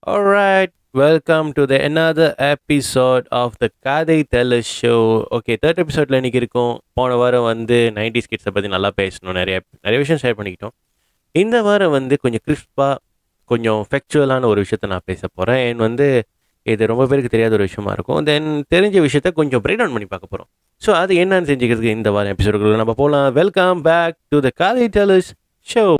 Alright, welcome to the another episode of the Kadai Teller Show. Okay, third episodeல இன்னைக்கு இருக்கோம். போன வாரம் வந்து 90s கிட்ஸை பற்றி நல்லா பேசணும். நிறைய விஷயம் ஷேர் பண்ணிக்கிட்டோம். இந்த வாரம் வந்து கொஞ்சம் கிறிஸ்பாக கொஞ்சம் ஃபெக்சுவலான ஒரு விஷயத்த நான் பேச போகிறேன். அண்ட் வந்து இது ரொம்ப பேருக்கு தெரியாத ஒரு விஷயமா இருக்கும். தென் தெரிஞ்ச விஷயத்த கொஞ்சம் பிரேக் டவுன் பண்ணி பார்க்க போகிறோம். ஸோ அது என்னன்னு செஞ்சுக்கிறதுக்கு இந்த வாரம் எபிசோடுக்குள்ள நம்ம போகலாம். Welcome back to the Kadai Tellers Show.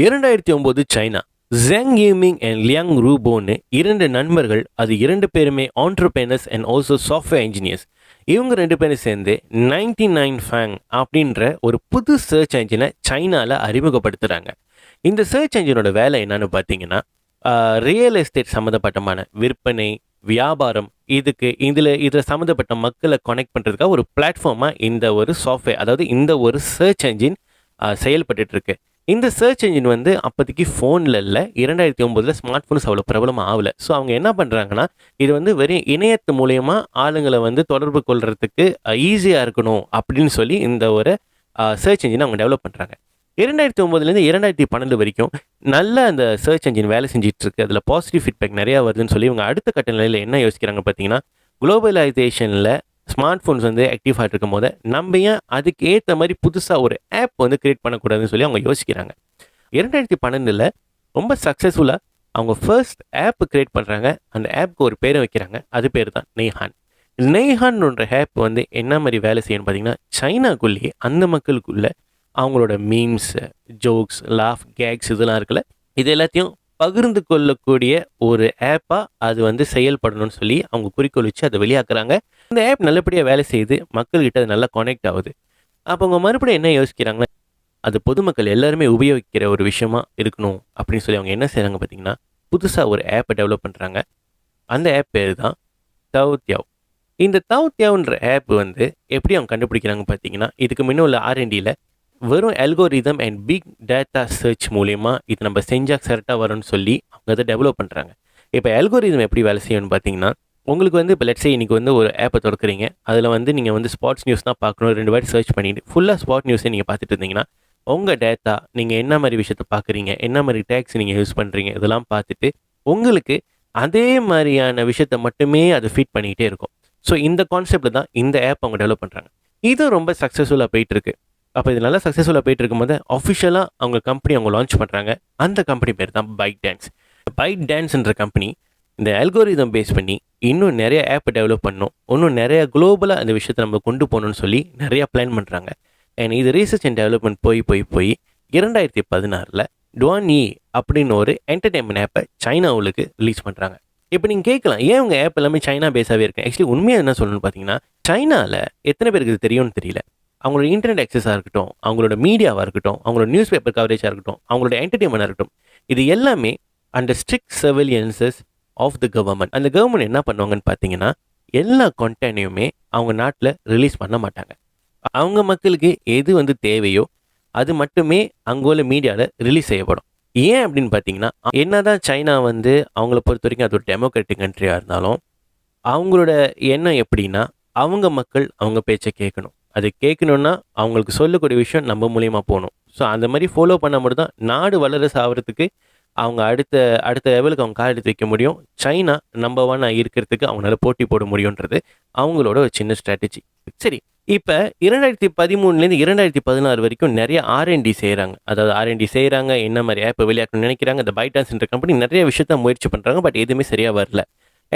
2009 China. Zheng Yuming and Liang ரூபோன்னு இரண்டு நண்பர்கள். அது இரண்டு பேருமே entrepreneurs and also software engineers. இவங்க ரெண்டு பேரும் சேர்ந்து 99 ஃபேங் அப்படின்ற ஒரு புது சர்ச் என்ஜினை சைனாவில் அறிமுகப்படுத்துகிறாங்க. இந்த சர்ச் என்ஜினோட வேலை என்னன்னு பார்த்தீங்கன்னா, ரியல் எஸ்டேட் சம்மந்தப்பட்டமான விற்பனை, வியாபாரம், இதில் சம்மந்தப்பட்ட மக்களை கனெக்ட் பண்ணுறதுக்காக ஒரு பிளாட்ஃபார்மாக இந்த ஒரு சாஃப்ட்வேர், அதாவது இந்த ஒரு சர்ச் என்ஜின் செயல்பட்டு இருக்கு. இந்த சர்ச் என்ஜின் வந்து அப்போதைக்கு ஃபோனில் இல்லை. 2009 ஸ்மார்ட் ஃபோன்ஸ் அவ்வளோ பிரபலமாக ஆகலை. ஸோ அவங்க என்ன பண்ணுறாங்கன்னா, இது வந்து வெறும் இணையத்து மூலயமா ஆளுங்களை வந்து தொடர்பு கொள்றதுக்கு ஈஸியாக இருக்கணும் அப்படின்னு சொல்லி இந்த ஒரு சர்ச் என்ஜினை அவங்க டெவலப் பண்ணுறாங்க. 2009 2012 வரைக்கும் நல்ல அந்த சர்ச் என்ஜின் வேலை செஞ்சுட்டு இருக்கு. அதில் பாசிட்டிவ் ஃபீட்பேக் நிறையா வருதுன்னு சொல்லி இவங்க அடுத்த கட்ட நிலையில் என்ன யோசிக்கிறாங்க பார்த்தீங்கன்னா, குளோபலைசேஷனில் ஸ்மார்ட் ஃபோன்ஸ் வந்து ஆக்டிவ் ஆகிட்டு இருக்கும் போது நம்ம ஏன் அதுக்கு ஏற்ற மாதிரி புதுசாக ஒரு ஆப் வந்து கிரியேட் பண்ணக்கூடாதுன்னு சொல்லி அவங்க யோசிக்கிறாங்க. 2012 ரொம்ப சக்ஸஸ்ஃபுல்லாக அவங்க ஃபர்ஸ்ட் ஆப் கிரியேட் பண்ணுறாங்க. அந்த ஆப்புக்கு ஒரு பேரை வைக்கிறாங்க. அது பேர் தான் நெய்ஹான். நெய்ஹான்ன்ற ஆப் வந்து என்ன மாதிரி வேலை செய்யணும்னு பார்த்தீங்கன்னா, சைனாக்குள்ளேயே அந்த மக்களுக்குள்ள அவங்களோட மீம்ஸ், ஜோக்ஸ், லாஃப், கேக்ஸ் இதெல்லாம் இருக்குல்ல, இது எல்லாத்தையும் பகிர்ந்து கொள்ளக்கூடிய ஒரு ஆப்பாக அது வந்து செயல்படணும்னு சொல்லி அவங்க குறிக்கோள் வச்சு அதை வெளியாக்குறாங்க. இந்த ஆப் நல்லபடியாக வேலை செய்யுது. மக்கள்கிட்ட அது நல்லா கனெக்ட் ஆகுது. அப்போ அவங்க மறுபடியும் என்ன யோசிக்கிறாங்கன்னா, அது பொதுமக்கள் எல்லாருமே உபயோகிக்கிற ஒரு விஷயமா இருக்கணும் அப்படின்னு சொல்லி அவங்க என்ன செய்கிறாங்க பார்த்தீங்கன்னா, புதுசாக ஒரு ஆப்பை டெவலப் பண்ணுறாங்க. அந்த ஆப் பேர் தான் தவ்த்யாவ். இந்த தவ்த்யாவ்ன்ற ஆப் வந்து எப்படி அவங்க கண்டுபிடிக்கிறாங்க பார்த்தீங்கன்னா, இதுக்கு முன்ன உள்ள ஆர்என்டியில் வெறும் algorithm and big data search மூலயமா இது நம்ம செஞ்சால் கரெக்டாக வரும்னு சொல்லி அவங்க அதை டெவலப் பண்ணுறாங்க. இப்போ அல்கோரிதம் எப்படி வேலை செய்யணும்னு பார்த்தீங்கன்னா, உங்களுக்கு வந்து இப்போ லெட்ஸே இன்றைக்கி வந்து ஒரு ஆப்பை திறக்கிறீங்க. அதில் வந்து நீங்கள் வந்து ஸ்பாட்ஸ் நியூஸ் தான் பார்க்கணும். 2 வாட்டி சர்ச் பண்ணிவிட்டு ஃபுல்லாக ஸ்பாட் நியூஸை நீங்கள் பார்த்துட்டு இருந்தீங்கன்னா, உங்கள் டேட்டா நீங்கள் என்ன மாதிரி விஷயத்தை பார்க்குறீங்க, என்ன மாதிரி டேக்ஸ் நீங்கள் யூஸ் பண்ணுறீங்க, இதெல்லாம் பார்த்துட்டு உங்களுக்கு அதே மாதிரியான விஷயத்தை மட்டுமே அது ஃபீட் பண்ணிக்கிட்டே இருக்கும். ஸோ இந்த கான்செப்டில் தான் இந்த ஆப் அவங்க டெவலப் பண்ணுறாங்க. இது ரொம்ப சக்ஸஸ்ஃபுல்லாக போயிட்டுருக்கு. அப்போ இது நல்லா சக்ஸஸ்ஃபுல்லாக போயிட்டு இருக்கும்போது அஃபிஷியலாக அவங்க கம்பெனி அவங்க லான்ச் பண்ணுறாங்க. அந்த கம்பெனி பேர் தான் பைட் டான்ஸ். பைட் டான்ஸ்ன்ற கம்பெனி இந்த அல்கோரிதம் பேஸ் பண்ணி இன்னும் நிறைய ஆப் டெவலப் பண்ணணும், இன்னும் நிறைய குளோபலாக அந்த விஷயத்தை நம்ம கொண்டு போகணும்னு சொல்லி நிறையா பிளான் பண்ணுறாங்க. அண்ட் இது ரீசர்ச் அண்ட் டெவலப்மெண்ட் போய் 2016 டுவான்யி அப்படின்னு ஒரு என்டர்டெயின்மெண்ட் ஆப்பை சைனாவுக்கு ரிலீஸ் பண்ணுறாங்க. இப்போ நீங்கள் கேட்கலாம், ஏன் உங்கள் ஆப் எல்லாமே சைனா பேஸாகவே இருக்கு? ஆக்சுவலி உண்மையாக என்ன சொல்லணும்னு பார்த்தீங்கன்னா, சைனாவில் எத்தனை பேருக்கு இது தெரியும்னு தெரியல. அவங்களோட இன்டர்நெட் ஆக்சஸாக இருக்கட்டும், அவங்களோட மீடியாவாக இருக்கட்டும், அவங்களோட நியூஸ் பேப்பர் கவரேஜாக இருக்கட்டும், அவங்களோட என்டர்டெயின்மெண்ட்டாக இருக்கட்டும், இது எல்லாமே under strict surveillances of the government. அந்த கவர்மெண்ட் என்ன பண்ணுவாங்கன்னு பார்த்தீங்கன்னா, எல்லா கண்டென்ட்டையுமே அவங்க நாட்டில் ரிலீஸ் பண்ண மாட்டாங்க. அவங்க மக்களுக்கு எது வந்து தேவையோ அது மட்டுமே அங்குள்ள மீடியாவில் ரிலீஸ் செய்யப்படும். ஏன் அப்படின்னு பார்த்தீங்கன்னா, என்னதான் சைனா வந்து அவங்கள பொறுத்த வரைக்கும் அது ஒரு டெமோக்ராட்டிக் கண்ட்ரியாக இருந்தாலும் அவங்களோட எண்ணம் எப்படின்னா, அவங்க மக்கள் அவங்க பேச்சை கேட்கணும். அது கேட்கணுன்னா அவங்களுக்கு சொல்லக்கூடிய விஷயம் நம்ம மூலியமாக போகணும். ஸோ அந்த மாதிரி ஃபாலோ பண்ண மட்டும் தான் நாடு வல்லரசு ஆகிறதுக்கு அவங்க அடுத்த லெவலுக்கு அவங்க கால் எடுத்து வைக்க முடியும். சைனா நம்பர் 1 இருக்கிறதுக்கு அவங்களால போட்டி போட முடியுன்றது அவங்களோட ஒரு சின்ன ஸ்ட்ராட்டஜி. சரி, இப்போ 2013 2016 வரைக்கும் நிறைய ஆர்என்டி செய்கிறாங்க. அதாவது ஆர்என்டி செய்கிறாங்க, என்ன மாதிரி ஆப்பை வெளியாக்கணும்னு நினைக்கிறாங்க. இந்த பைடான்ஸ்ன்ற கம்பெனி நிறைய விஷயத்த முயற்சி பண்ணுறாங்க. பட் எதுவுமே சரியாக வரல.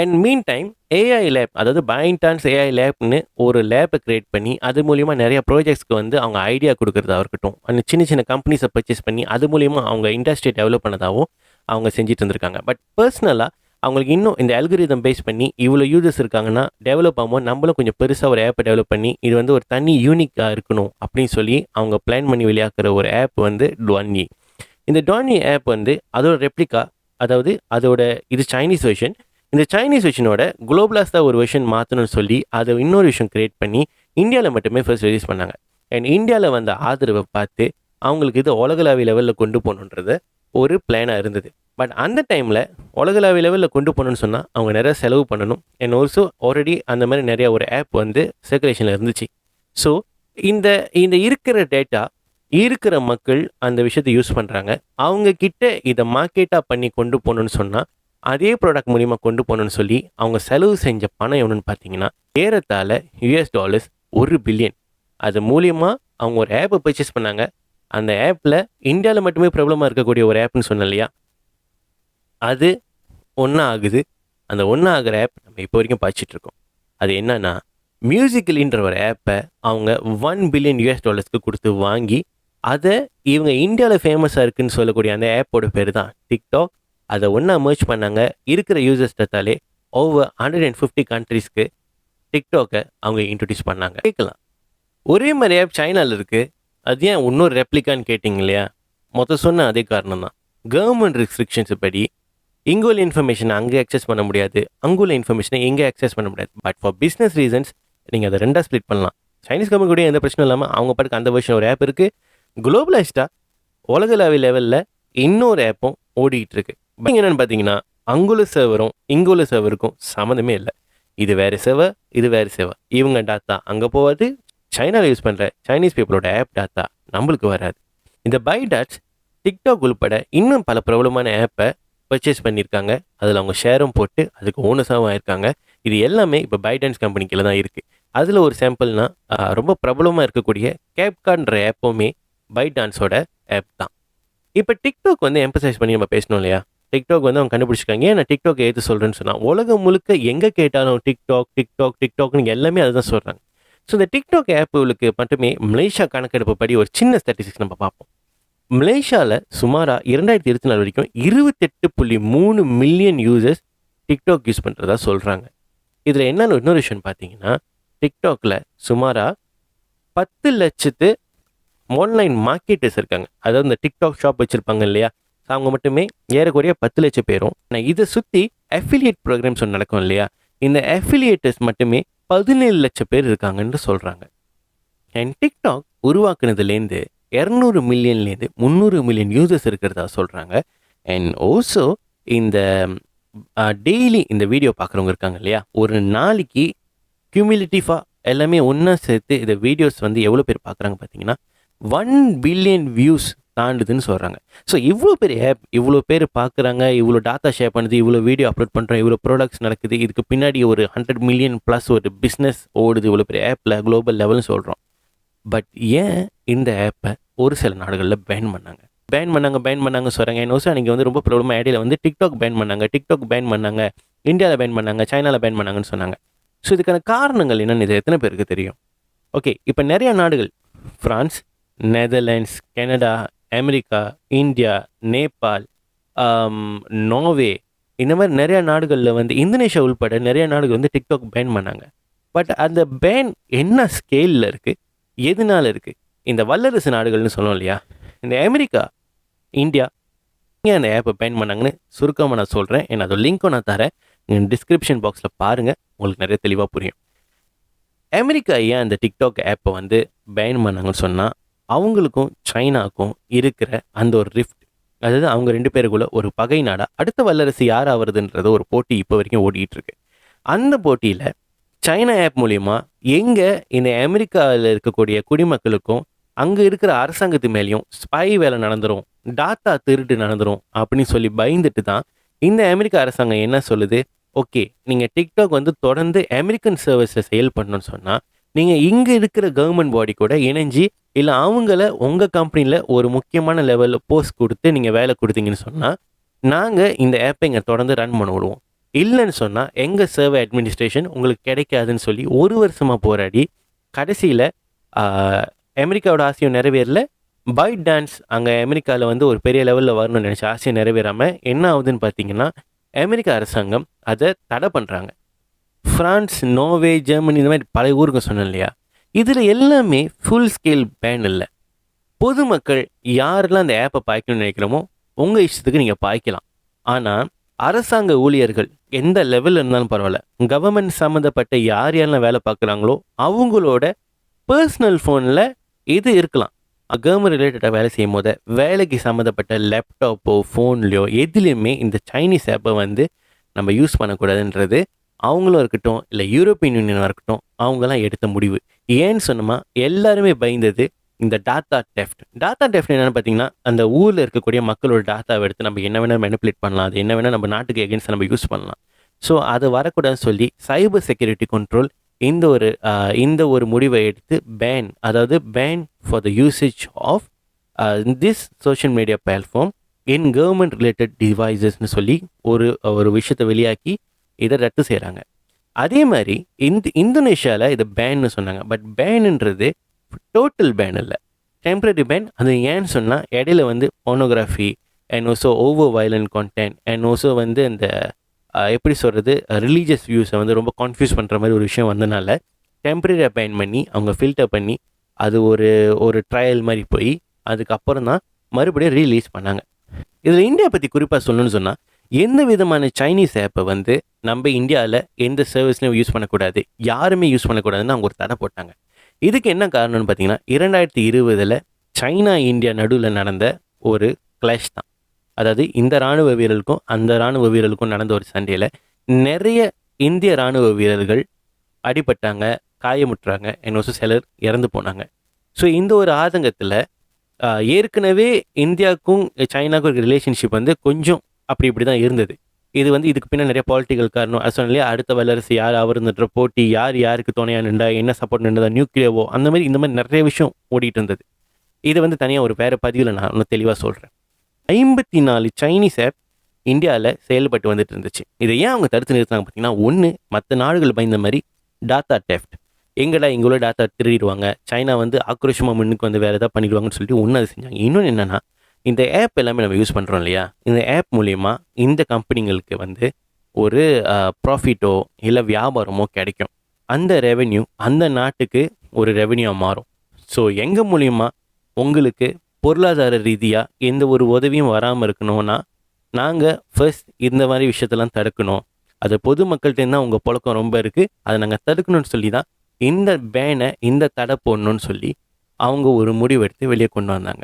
And mean time AI lab, அதாவது பைடான்ஸ் ஏஐ லேப்னு ஒரு லேப்பை கிரியேட் பண்ணி அது மூலிமா நிறைய ப்ராஜெக்ட்ஸ்க்கு வந்து அவங்க ஐடியா கொடுக்குறதா இருக்கட்டும், அந்த சின்ன கம்பெனிஸை பர்ச்சேஸ் பண்ணி அது மூலிமா அவங்க இண்டஸ்ட்ரியை டெவலப் பண்ணதாகவும் அவங்க செஞ்சுட்டு இருந்திருக்காங்க. பட் பர்சனலாக அவங்களுக்கு இன்னும் இந்த அல்கோரிதம் பேஸ் பண்ணி இவ்வளோ யூசர்ஸ் இருக்காங்கன்னா டெவலப் ஆகும்போது நம்மளும் கொஞ்சம் பெருசாக ஒரு ஆப்பை டெவலப் பண்ணி இது வந்து ஒரு தனி யூனிக்காக இருக்கணும் அப்படின்னு சொல்லி அவங்க பிளான் பண்ணி வெளியாக்குற ஒரு ஆப் வந்து டுவான்யி. இந்த டுவான்யி ஆப் வந்து அதோட ரெப்ளிகா, அதாவது இது சைனீஸ் வெர்ஷன். இந்த சைனீஸ் வெர்ஷனோட குளோபலாக ஒரு வெர்ஷன் மாற்றணும்னு சொல்லி அதை இன்னொரு விஷயம் கிரியேட் பண்ணி இந்தியாவில் மட்டுமே ஃபர்ஸ்ட் ரிலீஸ் பண்ணாங்க. அண்ட் இந்தியாவில் வந்த ஆதரவை பார்த்து அவங்களுக்கு இது உலகளாவிய லெவலில் கொண்டு போகணுன்றதை ஒரு பிளானாக இருந்தது. பட் அந்த டைமில் உலகளாவிய லெவலில் கொண்டு போகணுன்னு சொன்னால் அவங்க நிறைய செலவு பண்ணணும். அண்ட் ஆல்சோ ஆல்ரெடி அந்த மாதிரி நிறையா ஒரு ஆப் வந்து சர்க்குலேஷனில் இருந்துச்சு. ஸோ இந்த இந்த இருக்கிற டேட்டா இருக்கிற மக்கள் அந்த விஷயத்தை யூஸ் பண்ணுறாங்க. அவங்க கிட்ட இதை மார்க்கெட்டாக பண்ணி கொண்டு போகணுன்னு சொன்னால் அதே ப்ராடக்ட் மூலிமா கொண்டு போகணுன்னு சொல்லி அவங்க செலவு செஞ்ச பணம் எவ்வளோன்னு பார்த்தீங்கன்னா ஏறத்தாழ $1 பில்லியன். அது மூலியமாக அவங்க ஒரு ஆப்பை பர்ச்சேஸ் பண்ணாங்க. அந்த ஆப்பில் இந்தியாவில் மட்டுமே ப்ராப்ளமாக இருக்கக்கூடிய ஒரு ஆப்னு சொன்னேன் இல்லையா, அது ஒன்றா ஆகுது. அந்த ஒன்றா ஆகிற ஆப் நம்ம இப்போ வரைக்கும் படிச்சுட்ருக்கோம். அது என்னன்னா மியூசிக்கலின்ற ஒரு ஆப்பை அவங்க $1 பில்லியன் கொடுத்து வாங்கி அதை இவங்க இந்தியாவில் ஃபேமஸாக இருக்குதுன்னு சொல்லக்கூடிய அந்த ஆப்போட பேர் தான் டிக்டாக். அதை ஒன்றா மர்ஜ் பண்ணாங்க. இருக்கிற யூசர்ஸ் டத்தாலே ஓவர் 150 கண்ட்ரீஸ்க்கு டிக்டாக்கை அவங்க இன்ட்ரடியூஸ் பண்ணாங்க. கேட்கலாம், ஒரே மாதிரி ஆப் சைனாவில் இருக்குது, அது ஏன் இன்னொரு ரெப்ளிகான்னு கேட்டிங்க இல்லையா? மொத்தம் சொன்ன அதே காரணம் தான். கவர்மெண்ட் ரெஸ்ட்ரிக்ஷன்ஸ் படி இங்கே உள்ள இன்ஃபர்மேஷனை அங்கே அக்சஸ் பண்ண முடியாது, அங்கே உள்ள இன்ஃபர்மேஷனை எங்கே அக்சஸ் பண்ண முடியாது. பட் ஃபார் பிஸ்னஸ் ரீசன்ஸ் நீங்கள் அதை ரெண்டாக ஸ்ப்ளிட் பண்ணலாம். சைனீஸ் கவர்மெண்ட் கூட எந்த பிரச்சனையும் இல்லாமல் அவங்க பாட்டுக்கு அந்த வருஷன் ஒரு ஆப் இருக்குது. குளோபலைஸ்டாக உலகளாவிய லெவலில் இன்னொரு ஆப்பும் ஓடிக்கிட்டு இருக்கு. பட் என்னென்னு பார்த்தீங்கன்னா அங்குள்ள சர்வரும் இங்குள்ள சர்வருக்கும் சம்மந்தமே இல்லை. இது வேறு சர்வர், இது வேறு சர்வர். இவங்க டாட்டா அங்கே போகாது. சைனாவில் யூஸ் பண்ணுற சைனீஸ் பீப்புளோட ஆப் டாட்டா நம்மளுக்கு வராது. இந்த பைடாட்ஸ் டிக்டாக் உள்பட இன்னும் பல பிரபலமான ஆப்பை பர்ச்சேஸ் பண்ணியிருக்காங்க. அதில் அவங்க ஷேரும் போட்டு அதுக்கு ஓனர்ஸாகவும் ஆயிருக்காங்க. இது எல்லாமே இப்போ பைடான்ஸ் கம்பெனிக்கில் தான் இருக்குது. அதில் ஒரு சாம்பிள்னா ரொம்ப பிரபலமாக இருக்கக்கூடிய கேப்கான்ற ஆப்புமே பைடான்ஸோட ஆப் தான். இப்போ டிக்டாக் வந்து எம்பசைஸ் பண்ணி நம்ம பேசணும் இல்லையா? டிக்டாக் வந்து அவங்க கண்டுபிடிச்சிருக்காங்க. ஏன் நான் டிக்டாக் ஏற்று சொல்கிறேன்னு சொன்னால் உலகம் முழுக்க எங்கே கேட்டாலும் டிக்டாக் டிக்டாக் டிக்டாக்னு எல்லாமே அதுதான் சொல்கிறாங்க. ஸோ இந்த டிக்டாக் ஆப்புகளுக்கு மட்டுமே மலேசியா கணக்கெடுப்பு படி ஒரு சின்ன ஸ்டாட்டிஸ்டிக்ஸ் நம்ம பார்ப்போம். மலேசியாவில் சுமாராக 2024 வரைக்கும் 28.3 மில்லியன் யூசர்ஸ் டிக்டாக் யூஸ் பண்ணுறதா சொல்கிறாங்க. இதில் என்னென்ன இன்னொரு விஷயம் பார்த்தீங்கன்னா டிக்டாக்ல சுமாராக 10 லட்சத்து ஆன்லைன் மார்க்கெட்டர்ஸ் இருக்காங்க. அதாவது இந்த டிக்டாக் ஷாப் வச்சுருப்பாங்க இல்லையா, அவங்க மட்டுமே ஏறக்குறைய 10 லட்சம் பேரும். நான் இதை சுற்றி அஃபிலியேட் ப்ரோக்ராம்ஸ் ஒன்று நடக்கும் இல்லையா, இந்த அஃபிலியேட்டர்ஸ் மட்டுமே 17 லட்சம் பேர் இருக்காங்கன்னு சொல்கிறாங்க. அண்ட் டிக்டாக் உருவாக்குனதுலேருந்து 200 மில்லியன்லேருந்து 300 மில்லியன் யூசர்ஸ் இருக்கிறதா சொல்கிறாங்க. அண்ட் ஆல்சோ இந்த டெய்லி இந்த வீடியோ பார்க்குறவங்க இருக்காங்க இல்லையா, ஒரு நாளைக்கு கியூமுலேட்டிவாக எல்லாமே ஒன்றா சேர்த்து இந்த வீடியோஸ் வந்து எவ்வளோ பேர் பார்க்குறாங்க பார்த்தீங்கன்னா 1 பில்லியன் வியூஸ் தாண்டுதுன்னு சொல்கிறாங்க. ஸோ இவ்வளோ பெரிய ஆப், இவ்வளோ பேர் பார்க்குறாங்க, இவ்வளோ டாட்டா ஷேர் பண்ணுது, இவ்வளோ வீடியோ அப்லோட் பண்ணுறோம், இவ்வளோ ப்ராடக்ட்ஸ் நடக்குது, இதுக்கு பின்னாடி ஒரு 100 மில்லியன் ப்ளஸ் ஒரு பிஸ்னஸ் ஓடுது இவ்வளோ பெரிய ஆப்பில் குளோபல் லெவல்னு சொல்கிறோம். பட் ஏன் இந்த ஆப்பை ஒரு சில நாடுகளில் பேன் பண்ணாங்க சொல்கிறாங்க. என்ன அன்றைக்கி வந்து ரொம்ப ப்ராப்ளமாக ஐடியில் வந்து டிக்டாக் பேன் பண்ணாங்க, இந்தியாவில் பேன் பண்ணாங்க, சைனாவில் பேன் பண்ணாங்கன்னு சொன்னாங்க. ஸோ இதுக்கான காரணங்கள் என்னென்னு இது எத்தனை பேருக்கு தெரியும்? ஓகே, இப்போ நிறையா நாடுகள் France, Netherlands, Canada, America, India, Nepal, Norway, இந்த மாதிரி நிறையா நாடுகளில் வந்து இந்தோனேஷியா உள்பட நிறையா நாடுகள் வந்து டிக்டாக் பேன் பண்ணாங்க. பட் அந்த பேன் என்ன ஸ்கேலில் இருக்குது, எதனால இருக்குது? இந்த வல்லரசு நாடுகள்னு சொல்லணும் இல்லையா, இந்த அமெரிக்கா, இந்தியா ஏன் அந்த ஆப்பை பேன் பண்ணாங்கன்னு சுருக்கமாக நான் சொல்கிறேன். ஏன்னா அதோட லிங்க்கும் நான் தரேன், டிஸ்கிரிப்ஷன் பாக்ஸில் பாருங்கள், உங்களுக்கு நிறைய தெளிவாக புரியும். அமெரிக்கா ஏன் அந்த டிக்டாக் ஆப்பை வந்து பேன் பண்ணாங்கன்னு சொன்னால் அவங்களுக்கும் சைனாவுக்கும் இருக்கிற அந்த ஒரு ரிஃப்ட், அதாவது அவங்க 2 பேருக்குள்ள ஒரு பகை நாடாக அடுத்த வல்லரசு யார் ஆகுறதுன்றது ஒரு போட்டி இப்போ வரைக்கும் ஓடிட்டு இருக்கு. அந்த போட்டியில் சைனா ஆப் மூலிமா எங்கே இந்த அமெரிக்காவில் இருக்கக்கூடிய குடிமக்களுக்கும் அங்கே இருக்கிற அரசாங்கத்து மேலேயும் ஸ்பை வேலை நடந்துடும், டாட்டா திருட்டு நடந்துடும் அப்படின்னு சொல்லி பயந்துட்டு தான் இந்த அமெரிக்க அரசாங்கம் என்ன சொல்லுது, ஓகே நீங்கள் டிக்டாக் வந்து தொடர்ந்து அமெரிக்கன் சர்வீஸில் செயல் பண்ணணும்னு சொன்னால் நீங்கள் இங்கே இருக்கிற கவர்மெண்ட் பாடி கூட இணைஞ்சி இல்லை அவங்கள உங்கள் கம்பெனியில் ஒரு முக்கியமான லெவலில் போஸ்ட் கொடுத்து நீங்கள் வேலை கொடுத்தீங்கன்னு சொன்னால் நாங்கள் இந்த ஆப்பை இங்கே தொடர்ந்து ரன் பண்ண விடுவோம். இல்லைன்னு சொன்னால் எங்கள் சர்வர் அட்மினிஸ்ட்ரேஷன் உங்களுக்கு கிடைக்காதுன்னு சொல்லி 1 வருஷமாக போராடி கடைசியில் அமெரிக்காவோட ஆசையும் நிறைவேறல. பைடான்ஸ் அங்கே அமெரிக்காவில் வந்து ஒரு பெரிய லெவலில் வரணும்னு நினச்ச ஆசையை நிறைவேறாமல் என்ன ஆகுதுன்னு பார்த்தீங்கன்னா அமெரிக்க அரசாங்கம் அதை தடை பண்ணுறாங்க. ஃப்ரான்ஸ், நார்வே, ஜெர்மனி இந்த மாதிரி பல ஊருக்கு சொன்னேன் இல்லையா, இதில் எல்லாமே ஃபுல் ஸ்கேல் பேன் இல்லை. பொதுமக்கள் யாரெல்லாம் அந்த ஆப்பை பாய்க்கணும்னு நினைக்கிறோமோ உங்கள் இஷ்டத்துக்கு நீங்கள் பாய்க்கலாம். ஆனால் அரசாங்க ஊழியர்கள் எந்த லெவலில் இருந்தாலும் பரவாயில்ல, கவர்மெண்ட் சம்மந்தப்பட்ட யார் யாரெல்லாம் வேலை பார்க்குறாங்களோ அவங்களோட பர்சனல் ஃபோனில் இது இருக்கலாம். கவர்மெண்ட் ரிலேட்டடாக வேலை செய்யும் போது வேலைக்கு சம்மந்தப்பட்ட லேப்டாப்போ ஃபோன்லையோ எதுலேயுமே இந்த சைனீஸ் ஆப்பை வந்து நம்ம யூஸ் பண்ணக்கூடாதுன்றது அவங்களும் இருக்கட்டும் இல்லை யூரோப்பியன் யூனியனாக இருக்கட்டும் அவங்களாம் எடுத்த முடிவு. ஏன்னு சொன்னோமா எல்லாருமே பயந்தது இந்த டாட்டா டெஃப்ட் என்னென்னு பார்த்தீங்கன்னா அந்த ஊரில் இருக்கக்கூடிய மக்களோட டாட்டாவை எடுத்து நம்ம என்ன வேணால் மெனிப்புலேட் பண்ணலாம், அது என்ன வேணால் நம்ம நாட்டுக்கு எகென்ஸ்ட் நம்ம யூஸ் பண்ணலாம். ஸோ அது வரக்கூடாதுன்னு சொல்லி சைபர் செக்யூரிட்டி கண்ட்ரோல் இந்த ஒரு முடிவை எடுத்து ban for the usage of this social media platform in government related டிவைசஸ்னு சொல்லி ஒரு விஷயத்தை வெளியாக்கி இதை ரத்து செய்கிறாங்க. அதே மாதிரி இந்தோனேஷியாவில் இதை பேன்னு சொன்னாங்க. பட் பேனுன்றது டோட்டல் பேன் இல்லை, டெம்பரரி பேன். அது ஏன்னு சொன்னால் இடையில வந்து pornography and also over violent content and also வந்து அந்த எப்படி சொல்கிறது ரிலீஜியஸ் வியூஸை வந்து ரொம்ப கன்ஃபியூஸ் பண்ணுற மாதிரி ஒரு விஷயம் வந்தனால டெம்பரரியாக பேன் பண்ணி அவங்க ஃபில்டர் பண்ணி அது ஒரு ட்ரையல் மாதிரி போய் அதுக்கப்புறம் தான் மறுபடியும் ரீலீஸ் பண்ணாங்க. இதில் இந்தியா பற்றி குறிப்பாக சொல்லணும்னு சொன்னால் எந்த விதமான சைனீஸ் ஆப்பை வந்து நம்ம இந்தியாவில் எந்த சர்வீஸ்லையும் யூஸ் பண்ணக்கூடாது, யாருமே யூஸ் பண்ணக்கூடாதுன்னு அவங்க ஒரு தடை போட்டாங்க. இதுக்கு என்ன காரணம்னு பார்த்தீங்கன்னா 2020 சைனா இந்தியா நடுவில் நடந்த ஒரு கிளாஷ் தான். அதாவது இந்த இராணுவ வீரர்களுக்கும் அந்த இராணுவ வீரர்களுக்கும் நடந்த ஒரு சண்டையில் நிறைய இந்திய இராணுவ வீரர்கள் அடிபட்டாங்க, காயமுற்றாங்க, இன்னும் சிலர் இறந்து போனாங்க. ஸோ இந்த ஒரு ஆதங்கத்தில் ஏற்கனவே இந்தியாவுக்கும் சைனாவுக்கும் இருக்க ரிலேஷன்ஷிப் வந்து கொஞ்சம் இப்படி தான் இருந்தது. இது வந்து இதுக்கு பின்னால் நிறைய பாலிட்டிக்கல் காரணம். அது சொன்னாலே அடுத்த வல்லரசு யார் அவருன்ற போட்டி, யாருக்கு துணையாக நின்றா, என்ன சப்போர்ட் நின்றதா, நியூக்ளியர்வோ அந்த மாதிரி இந்த மாதிரி நிறைய விஷயம் ஓடிட்டு இருந்தது. இது வந்து தனியாக ஒரு வேறு பதிவில் நான் இன்னும் தெளிவாக சொல்கிறேன். 54 சைனீஸ் ஆப் இந்தியாவில் செயல்பட்டு வந்துட்டு இருந்துச்சு. இதை ஏன் அவங்க தடுத்து நிறுத்தினாங்க பார்த்தீங்கன்னா, ஒன்று மற்ற நாடுகள் பயந்த மாதிரி டாட்டா டெஃப்ட், எங்கேயுள்ள டாட்டா திருடிடுவாங்க, சைனா வந்து ஆக்ரோஷமாக முன்னுக்கு வந்து வேறு எதாவது பண்ணிடுவாங்கன்னு சொல்லிட்டு ஒன்று அது செஞ்சாங்க. இன்னொன்று என்னென்னா இந்த ஆப் எல்லாமே நம்ம யூஸ் பண்ணுறோம் இல்லையா, இந்த ஆப் மூலிமா இந்த கம்பெனிங்களுக்கு வந்து ஒரு ப்ராஃபிட்டோ இல்லை வியாபாரமோ கிடைக்கும். அந்த ரெவென்யூ அந்த நாட்டுக்கு ஒரு ரெவென்யூவாக மாறும். ஸோ எங்கள் மூலிமா உங்களுக்கு பொருளாதார ரீதியாக எந்த ஒரு உதவியும் வராமல் இருக்கணும்னா நாங்கள் ஃபர்ஸ்ட் இந்த மாதிரி விஷயத்தெல்லாம் தடுக்கணும். அது பொதுமக்கள்கிட்டேருந்து தான் உங்கள் புழக்கம் ரொம்ப இருக்குது, அதை நாங்கள் தடுக்கணும்னு சொல்லி தான் இந்த பேனை இந்த தடை போடணும்னு சொல்லி அவங்க ஒரு முடிவெடுத்து வெளியே கொண்டு வந்தாங்க.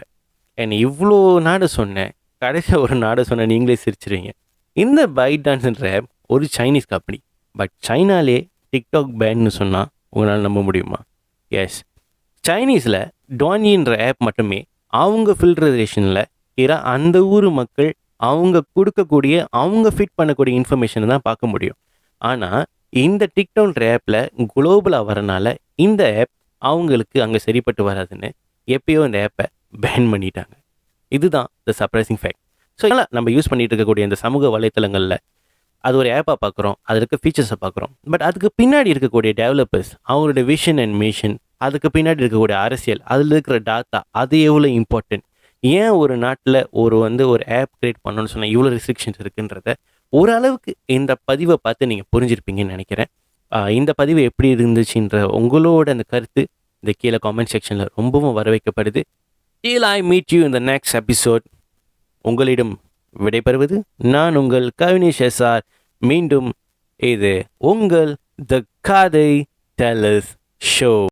என்னை இவ்வளோ நாடு சொன்னேன், கடைசியாக ஒரு நாடு சொன்னேன், நீங்களே சிரிச்சிருங்க. இந்த பைட்டான்ஸ்ன்ற ஆப் ஒரு சைனீஸ் கம்பெனி. பட் சைனாலே டிக்டாக் பேன்னு சொன்னால் உங்களால் நம்ப முடியுமா? எஸ், சைனீஸில் டானின்ற ஆப் மட்டுமே அவங்க ஃபில்ட்ரேஷனில் அந்த ஊர் மக்கள் அவங்க கொடுக்கக்கூடிய அவங்க ஃபிட் பண்ணக்கூடிய இன்ஃபர்மேஷனை தான் பார்க்க முடியும். ஆனால் இந்த டிக்டாக்ன்ற ஆப்பில் குளோபலாக வரனால இந்த ஆப் அவங்களுக்கு அங்கே சரிப்பட்டு வராதுன்னு எப்பயோ இந்த ஆப்பை பேன் பண்ணிட்டாங்க. இதுதான் த சர்ப்ரைசிங் ஃபேக்ட். ஸோ இதனால் நம்ம யூஸ் பண்ணிகிட்டு இருக்கக்கூடிய இந்த சமூக வலைத்தளங்களில் அது ஒரு ஆப்பாக பார்க்குறோம், அது இருக்க ஃபீச்சர்ஸை பார்க்குறோம். பட் அதுக்கு பின்னாடி இருக்கக்கூடிய டெவலப்பர்ஸ், அவங்களோட விஷன் அண்ட் மிஷன், அதுக்கு பின்னாடி இருக்கக்கூடிய அரசியல், அதில் இருக்கிற டாட்டா, அது எவ்வளோ இம்பார்ட்டன்ட், ஏன் ஒரு நாட்டில் ஒரு ஆப் கிரியேட் பண்ணணும்னு சொன்னால் இவ்வளோ ரெஸ்ட்ரிக்ஷன்ஸ் இருக்குன்றத ஓரளவுக்கு இந்த பதிவை பார்த்து நீங்கள் புரிஞ்சிருப்பீங்கன்னு நினைக்கிறேன். இந்த பதிவு எப்படி இருந்துச்சுன்ற உங்களோட அந்த கருத்து இந்த கீழே காமெண்ட் செக்ஷனில் ரொம்பவும் வரவேற்கப்படுது. Till I meet you in the next episode, உங்களிடம் விடைபெறுவது நான் உங்கள் கவினேஷ் SR. மீண்டும் இது உங்கள் த கதை டெல்லர்ஸ் ஷோ.